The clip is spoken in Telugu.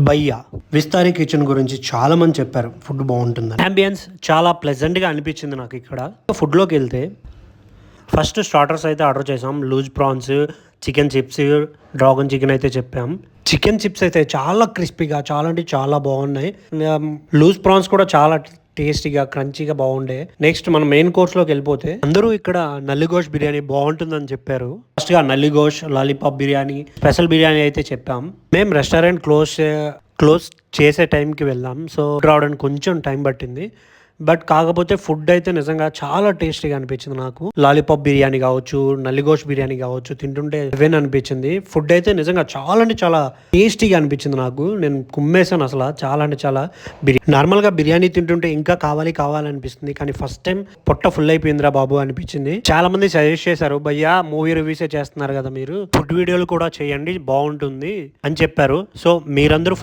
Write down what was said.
భయ్యా విస్తారీ కిచెన్ గురించి చాలా మంది చెప్పారు, ఫుడ్ బాగుంటుంది. అంబియన్స్ చాలా ప్లెజెంట్గా అనిపించింది నాకు. ఇక్కడ ఫుడ్లోకి వెళ్తే ఫస్ట్ స్టార్టర్స్ అయితే ఆర్డర్ చేసాం. Loose prawns, chicken chips, dragon chicken అయితే చెప్పాం. చికెన్ చిప్స్ అయితే చాలా క్రిస్పీగా, చాలా అంటే చాలా బాగున్నాయి. లూజ్ ప్రాన్స్ కూడా చాలా టేస్టీగా, క్రంచీగా బాగుండే. నెక్స్ట్ మనం మెయిన్ కోర్స్ లోకి వెళ్ళిపోతే అందరూ ఇక్కడ నల్లిగోష్ బిర్యానీ బాగుంటుందని చెప్పారు. ఫస్ట్ గా నల్లిగోష్, లాలీపాప్ బిర్యానీ, స్పెషల్ బిర్యానీ అయితే చెప్పాం. మేము రెస్టారెంట్ క్లోజ్ చేసే టైంకి వెళ్ళాం. సో రావడానికి కొంచెం టైం పట్టింది. బట్ కాకపోతే ఫుడ్ అయితే నిజంగా చాలా టేస్టీగా అనిపించింది నాకు. లాలీపాప్ బిర్యానీ కావచ్చు, నల్లిగోష్ బిర్యానీ కావచ్చు, తింటుంటే హెవెన్ అనిపించింది. ఫుడ్ అయితే నిజంగా చాలా అంటే చాలా టేస్టీగా అనిపించింది నాకు. నేను కుమ్మేశాను అసలు. చాలా అంటే చాలా నార్మల్గా బిర్యానీ తింటుంటే ఇంకా కావాలనిపిస్తుంది. కానీ ఫస్ట్ టైం పొట్ట ఫుల్ అయిపోయిందిరా బాబు అనిపించింది. చాలా మంది సజెస్ట్ చేశారు, భయ్యా మూవీ రివ్యూసే చేస్తున్నారు కదా మీరు, ఫుడ్ వీడియోలు కూడా చేయండి బాగుంటుంది అని చెప్పారు. సో మీరందరూ